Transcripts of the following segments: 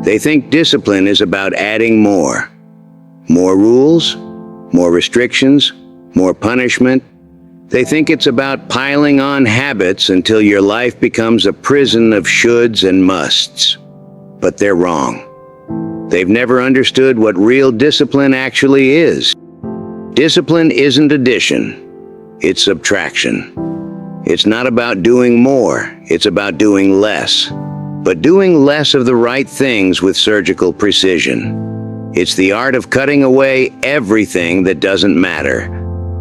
They think discipline is about adding more. More rules, more restrictions, more punishment. They think it's about piling on habits until your life becomes a prison of shoulds and musts. But they're wrong. They've never understood what real discipline actually is. Discipline isn't addition, it's subtraction. It's not about doing more, it's about doing less. But doing less of the right things with surgical precision. It's the art of cutting away everything that doesn't matter,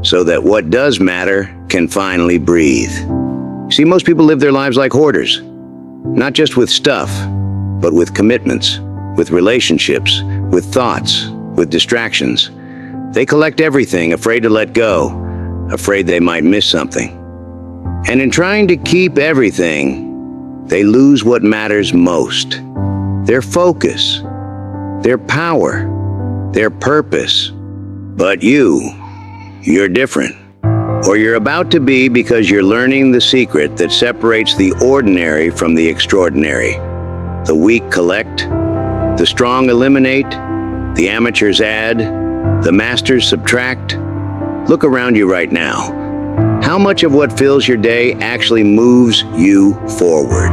so that what does matter can finally breathe. See, most people live their lives like hoarders, not just with stuff, but with commitments, with relationships, with thoughts, with distractions. They collect everything, afraid to let go, afraid they might miss something. And in trying to keep everything, they lose what matters most. Their focus, their power, their purpose. But you're different. Or you're about to be, because you're learning the secret that separates the ordinary from the extraordinary. The weak collect, the strong eliminate, the amateurs add, the masters subtract. Look around you right now. How much of what fills your day actually moves you forward?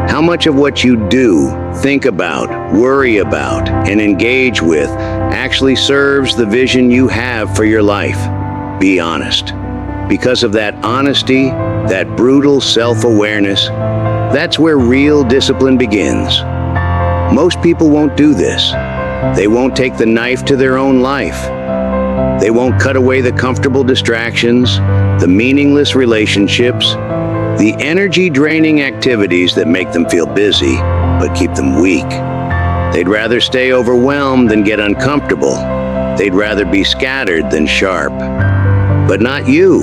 How much of what you do, think about, worry about, and engage with actually serves the vision you have for your life? Be honest. Because of that honesty, that brutal self-awareness, that's where real discipline begins. Most people won't do this. They won't take the knife to their own life. They won't cut away the comfortable distractions, the meaningless relationships, the energy-draining activities that make them feel busy but keep them weak. They'd rather stay overwhelmed than get uncomfortable. They'd rather be scattered than sharp. But not you.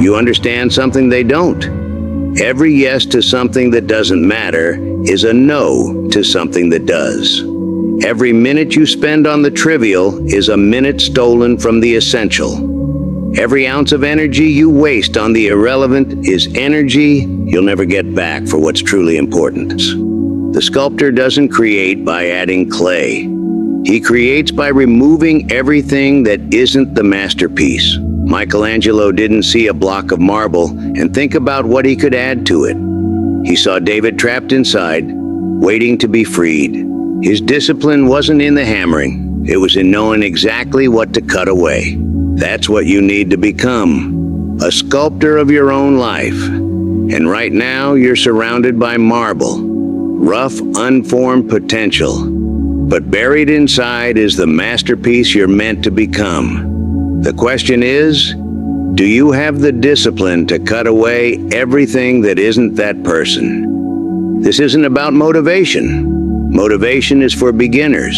You understand something they don't. Every yes to something that doesn't matter is a no to something that does. Every minute you spend on the trivial is a minute stolen from the essential. Every ounce of energy you waste on the irrelevant is energy you'll never get back for what's truly important. The sculptor doesn't create by adding clay. He creates by removing everything that isn't the masterpiece. Michelangelo didn't see a block of marble and think about what he could add to it. He saw David trapped inside, waiting to be freed. His discipline wasn't in the hammering. It was in knowing exactly what to cut away. That's what you need to become, a sculptor of your own life. And right now, you're surrounded by marble, rough, unformed potential. But buried inside is the masterpiece you're meant to become. The question is, do you have the discipline to cut away everything that isn't that person? This isn't about motivation. Motivation is for beginners.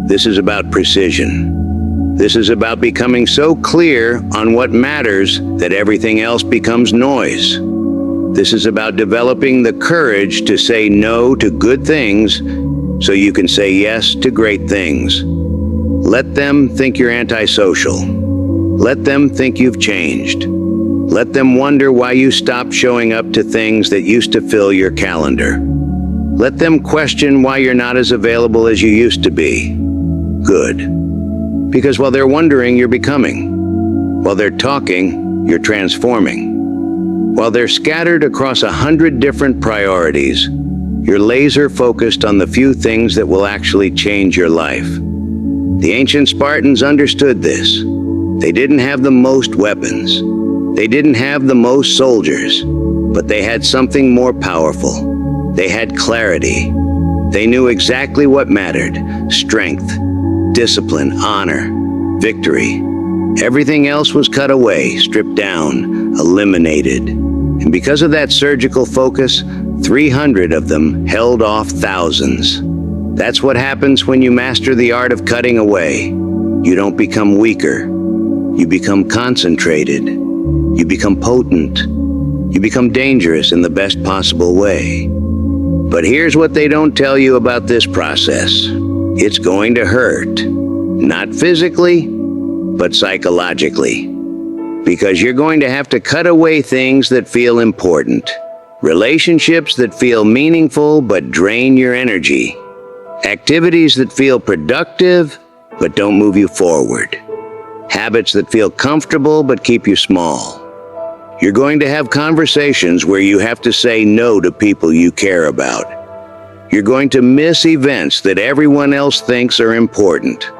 This is about precision. This is about becoming so clear on what matters that everything else becomes noise. This is about developing the courage to say no to good things so you can say yes to great things. Let them think you're antisocial. Let them think you've changed. Let them wonder why you stopped showing up to things that used to fill your calendar. Let them question why you're not as available as you used to be. Good. Because while they're wondering, you're becoming. While they're talking, you're transforming. While they're scattered across 100 different priorities, you're laser focused on the few things that will actually change your life. The ancient Spartans understood this. They didn't have the most weapons. They didn't have the most soldiers, but they had something more powerful. They had clarity. They knew exactly what mattered: strength, discipline, honor, victory. Everything else was cut away, stripped down, eliminated. And because of that surgical focus, 300 of them held off thousands. That's what happens when you master the art of cutting away. You don't become weaker. You become concentrated. You become potent. You become dangerous in the best possible way. But here's what they don't tell you about this process. It's going to hurt. Not physically, but psychologically. Because you're going to have to cut away things that feel important. Relationships that feel meaningful but drain your energy. Activities that feel productive but don't move you forward. Habits that feel comfortable but keep you small. You're going to have conversations where you have to say no to people you care about. You're going to miss events that everyone else thinks are important.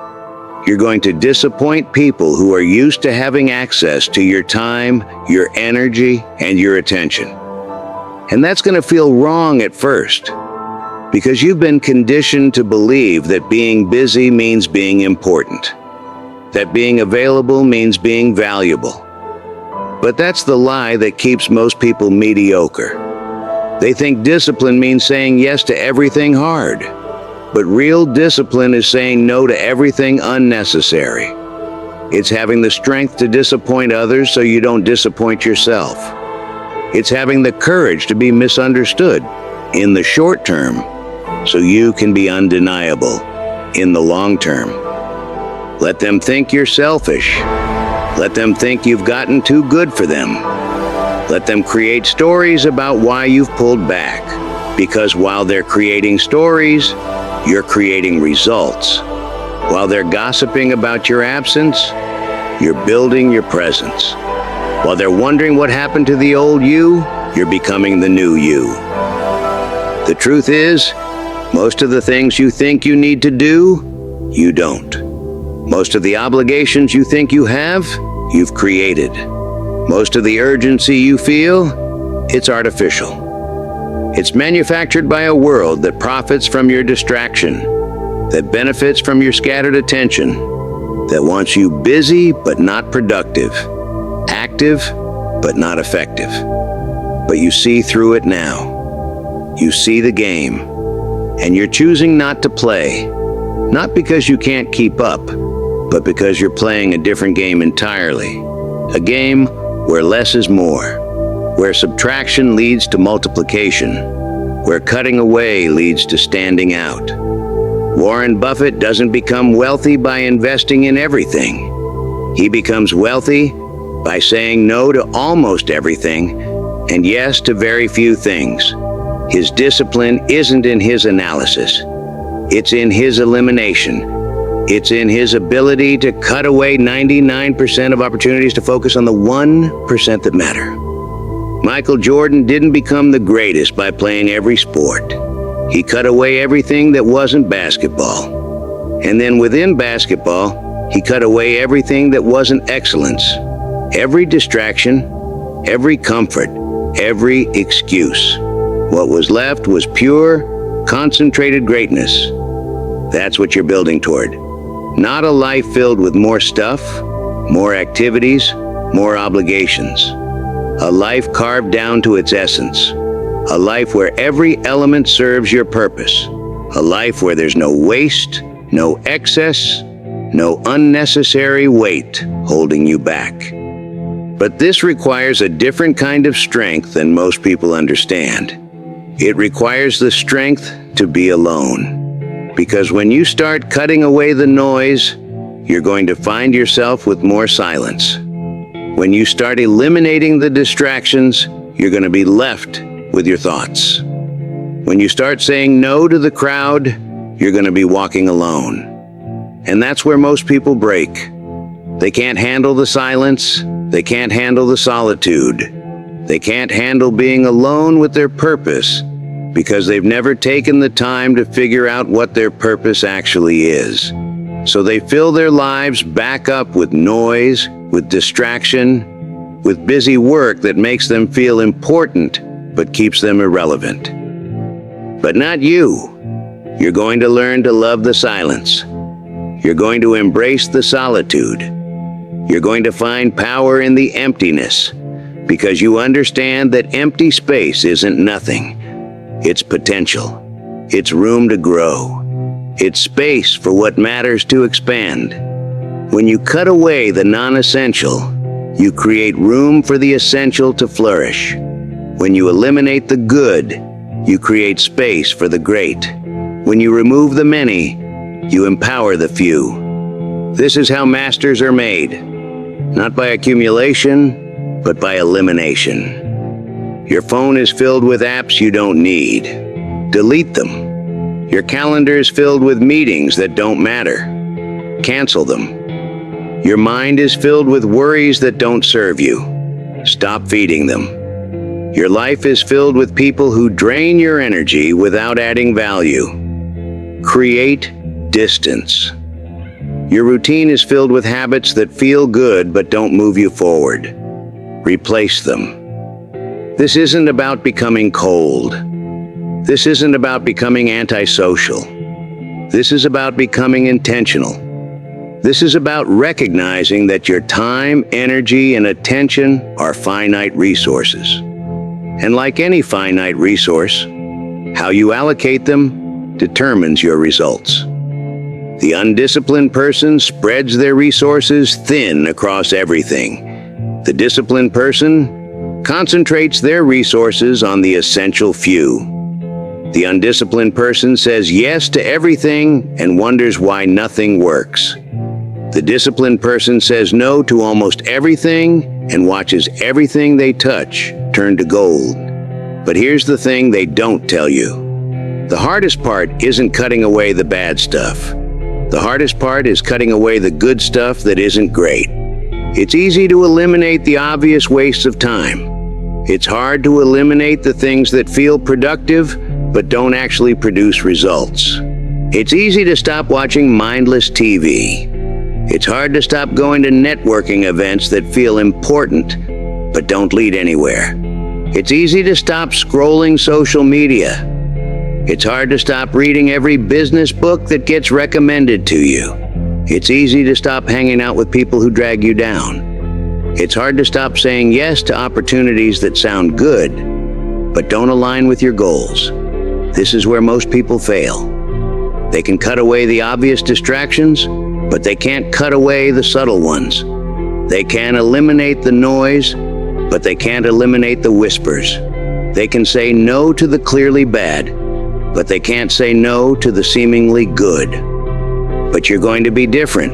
You're going to disappoint people who are used to having access to your time, your energy, and your attention. And that's going to feel wrong at first, because you've been conditioned to believe that being busy means being important, that being available means being valuable. But that's the lie that keeps most people mediocre. They think discipline means saying yes to everything hard. But real discipline is saying no to everything unnecessary. It's having the strength to disappoint others so you don't disappoint yourself. It's having the courage to be misunderstood in the short term so you can be undeniable in the long term. Let them think you're selfish. Let them think you've gotten too good for them. Let them create stories about why you've pulled back. Because while they're creating stories, you're creating results. While they're gossiping about your absence, you're building your presence. While they're wondering what happened to the old you, you're becoming the new you. The truth is, most of the things you think you need to do, you don't. Most of the obligations you think you have, you've created. Most of the urgency you feel, it's artificial. It's manufactured by a world that profits from your distraction, that benefits from your scattered attention, that wants you busy but not productive, active but not effective. But you see through it now. You see the game, and you're choosing not to play, not because you can't keep up, but because you're playing a different game entirely. A game where less is more, where subtraction leads to multiplication, where cutting away leads to standing out. Warren Buffett doesn't become wealthy by investing in everything. He becomes wealthy by saying no to almost everything and yes to very few things. His discipline isn't in his analysis. It's in his elimination. It's in his ability to cut away 99% of opportunities to focus on the 1% that matter. Michael Jordan didn't become the greatest by playing every sport. He cut away everything that wasn't basketball. And then within basketball, he cut away everything that wasn't excellence. Every distraction, every comfort, every excuse. What was left was pure, concentrated greatness. That's what you're building toward. Not a life filled with more stuff, more activities, more obligations. A life carved down to its essence. A life where every element serves your purpose. A life where there's no waste, no excess, no unnecessary weight holding you back. But this requires a different kind of strength than most people understand. It requires the strength to be alone. Because when you start cutting away the noise, you're going to find yourself with more silence. When you start eliminating the distractions, you're going to be left with your thoughts. When you start saying no to the crowd, you're going to be walking alone. And that's where most people break. They can't handle the silence. They can't handle the solitude. They can't handle being alone with their purpose, because they've never taken the time to figure out what their purpose actually is. So they fill their lives back up with noise, with distraction, with busy work that makes them feel important, but keeps them irrelevant. But not you. You're going to learn to love the silence. You're going to embrace the solitude. You're going to find power in the emptiness, because you understand that empty space isn't nothing. It's potential. It's room to grow. It's space for what matters to expand. When you cut away the non-essential, you create room for the essential to flourish. When you eliminate the good, you create space for the great. When you remove the many, you empower the few. This is how masters are made, not by accumulation, but by elimination. Your phone is filled with apps you don't need. Delete them. Your calendar is filled with meetings that don't matter. Cancel them. Your mind is filled with worries that don't serve you. Stop feeding them. Your life is filled with people who drain your energy without adding value. Create distance. Your routine is filled with habits that feel good but don't move you forward. Replace them. This isn't about becoming cold. This isn't about becoming antisocial. This is about becoming intentional. This is about recognizing that your time, energy, and attention are finite resources. And like any finite resource, how you allocate them determines your results. The undisciplined person spreads their resources thin across everything. The disciplined person concentrates their resources on the essential few. The undisciplined person says yes to everything and wonders why nothing works. The disciplined person says no to almost everything and watches everything they touch turn to gold. But here's the thing they don't tell you. The hardest part isn't cutting away the bad stuff. The hardest part is cutting away the good stuff that isn't great. It's easy to eliminate the obvious wastes of time. It's hard to eliminate the things that feel productive but don't actually produce results. It's easy to stop watching mindless TV. It's hard to stop going to networking events that feel important but don't lead anywhere. It's easy to stop scrolling social media. It's hard to stop reading every business book that gets recommended to you. It's easy to stop hanging out with people who drag you down. It's hard to stop saying yes to opportunities that sound good, but don't align with your goals. This is where most people fail. They can cut away the obvious distractions, but they can't cut away the subtle ones. They can eliminate the noise, but they can't eliminate the whispers. They can say no to the clearly bad, but they can't say no to the seemingly good. But you're going to be different.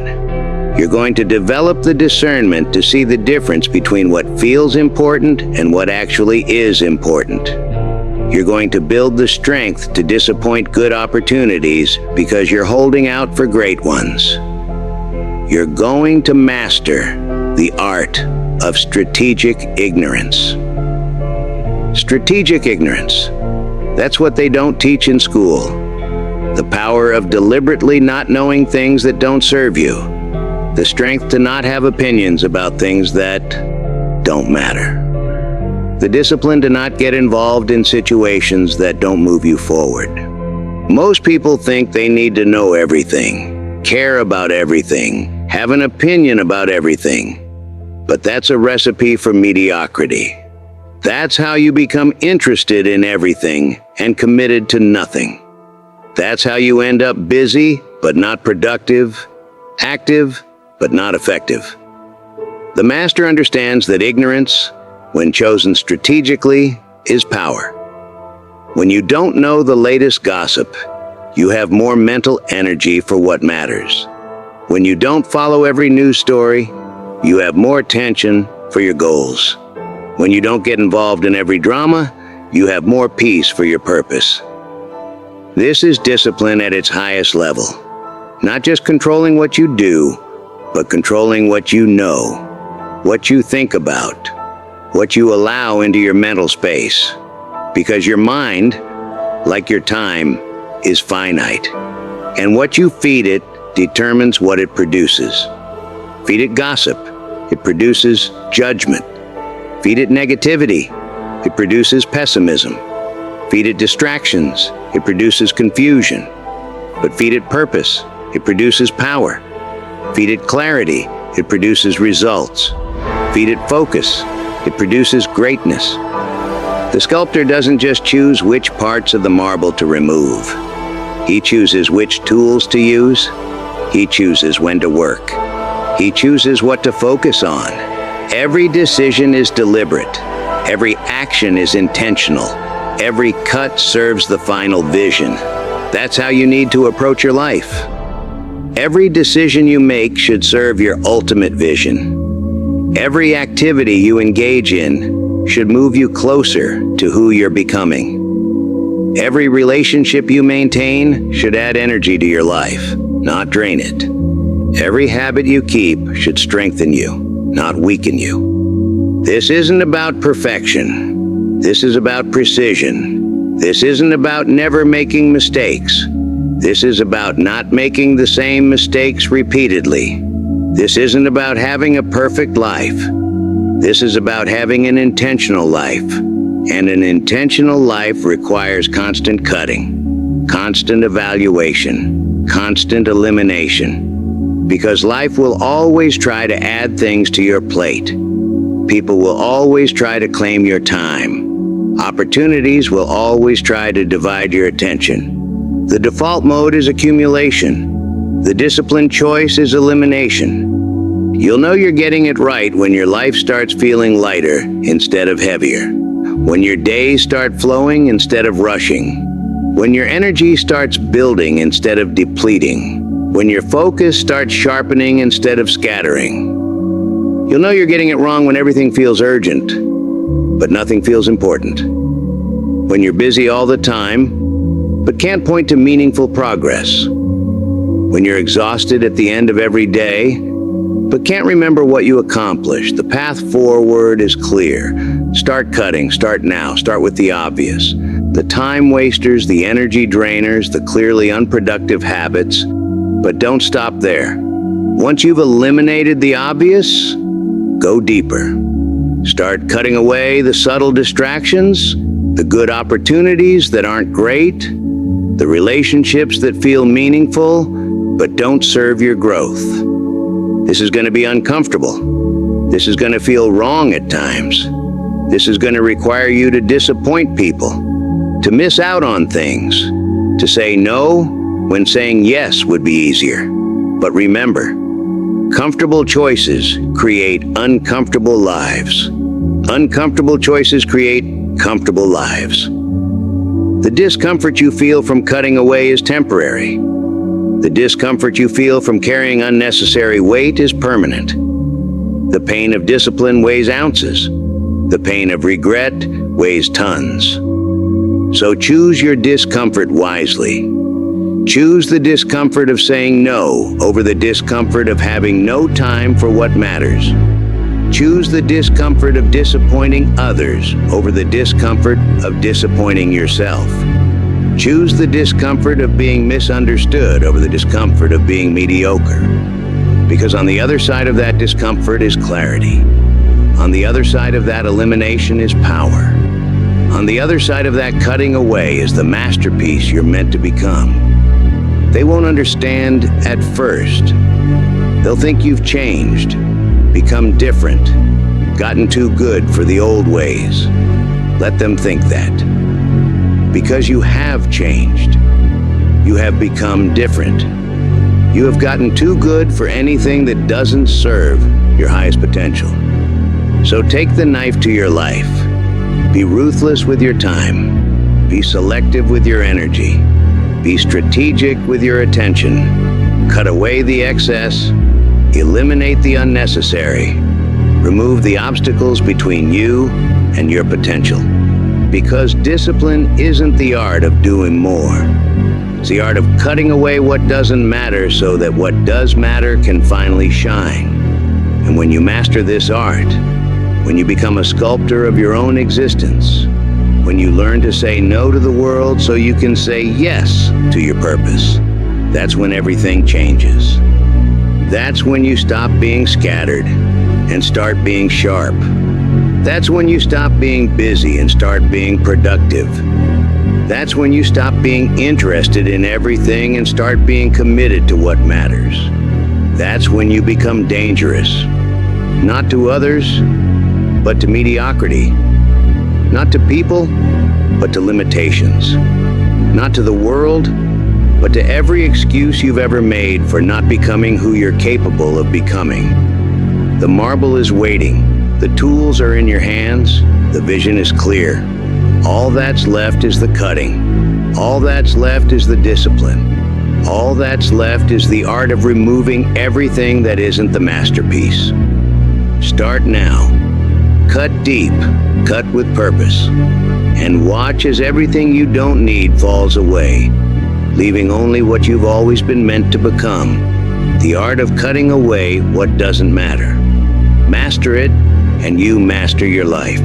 You're going to develop the discernment to see the difference between what feels important and what actually is important. You're going to build the strength to disappoint good opportunities because you're holding out for great ones. You're going to master the art of strategic ignorance. Strategic ignorance. That's what they don't teach in school. The power of deliberately not knowing things that don't serve you. The strength to not have opinions about things that don't matter. The discipline to not get involved in situations that don't move you forward. Most people think they need to know everything, care about everything, have an opinion about everything. But that's a recipe for mediocrity. That's how you become interested in everything and committed to nothing. That's how you end up busy but not productive, active but not effective. The master understands that ignorance, when chosen strategically, is power. When you don't know the latest gossip, you have more mental energy for what matters. When you don't follow every news story, you have more attention for your goals. When you don't get involved in every drama, you have more peace for your purpose. This is discipline at its highest level. Not just controlling what you do, but controlling what you know, what you think about, what you allow into your mental space. Because your mind, like your time, is finite. And what you feed it determines what it produces. Feed it gossip, it produces judgment. Feed it negativity, it produces pessimism. Feed it distractions, it produces confusion. But feed it purpose, it produces power. Feed it clarity, it produces results. Feed it focus, it produces greatness. The sculptor doesn't just choose which parts of the marble to remove. He chooses which tools to use. He chooses when to work. He chooses what to focus on. Every decision is deliberate. Every action is intentional. Every cut serves the final vision. That's how you need to approach your life. Every decision you make should serve your ultimate vision. Every activity you engage in should move you closer to who you're becoming. Every relationship you maintain should add energy to your life, not drain it. Every habit you keep should strengthen you, not weaken you. This isn't about perfection. This is about precision. This isn't about never making mistakes. This is about not making the same mistakes repeatedly. This isn't about having a perfect life. This is about having an intentional life. And an intentional life requires constant cutting, constant evaluation, constant elimination. Because life will always try to add things to your plate. People will always try to claim your time. Opportunities will always try to divide your attention. The default mode is accumulation. The disciplined choice is elimination. You'll know you're getting it right when your life starts feeling lighter instead of heavier. When your days start flowing instead of rushing. When your energy starts building instead of depleting. When your focus starts sharpening instead of scattering. You'll know you're getting it wrong when everything feels urgent, but nothing feels important. When you're busy all the time, but can't point to meaningful progress. When you're exhausted at the end of every day, but can't remember what you accomplished. The path forward is clear. Start cutting, start now, start with the obvious. The time wasters, the energy drainers, the clearly unproductive habits. But don't stop there. Once you've eliminated the obvious, go deeper. Start cutting away the subtle distractions, the good opportunities that aren't great, the relationships that feel meaningful but don't serve your growth. This is going to be uncomfortable. This is going to feel wrong at times. This is going to require you to disappoint people, to miss out on things, to say no when saying yes would be easier. But remember, comfortable choices create uncomfortable lives. Uncomfortable choices create comfortable lives. The discomfort you feel from cutting away is temporary. The discomfort you feel from carrying unnecessary weight is permanent. The pain of discipline weighs ounces. The pain of regret weighs tons. So choose your discomfort wisely. Choose the discomfort of saying no over the discomfort of having no time for what matters. Choose the discomfort of disappointing others over the discomfort of disappointing yourself. Choose the discomfort of being misunderstood over the discomfort of being mediocre. Because on the other side of that discomfort is clarity. On the other side of that elimination is power. On the other side of that cutting away is the masterpiece you're meant to become. They won't understand at first. They'll think you've changed, become different, gotten too good for the old ways. Let them think that. Because you have changed. You have become different. You have gotten too good for anything that doesn't serve your highest potential. So take the knife to your life. Be ruthless with your time. Be selective with your energy. Be strategic with your attention. Cut away the excess. Eliminate the unnecessary. Remove the obstacles between you and your potential. Because discipline isn't the art of doing more. It's the art of cutting away what doesn't matter so that what does matter can finally shine. And when you master this art, when you become a sculptor of your own existence, when you learn to say no to the world so you can say yes to your purpose, that's when everything changes. That's when you stop being scattered and start being sharp. That's when you stop being busy and start being productive. That's when you stop being interested in everything and start being committed to what matters. That's when you become dangerous. Not to others, but to mediocrity. Not to people, but to limitations. Not to the world, but to every excuse you've ever made for not becoming who you're capable of becoming. The marble is waiting. The tools are in your hands. The vision is clear. All that's left is the cutting. All that's left is the discipline. All that's left is the art of removing everything that isn't the masterpiece. Start now. cut deep, cut with purpose, and watch as everything you don't need falls away, leaving only what you've always been meant to become. The art of cutting away what doesn't matter. Master it, and you master your life.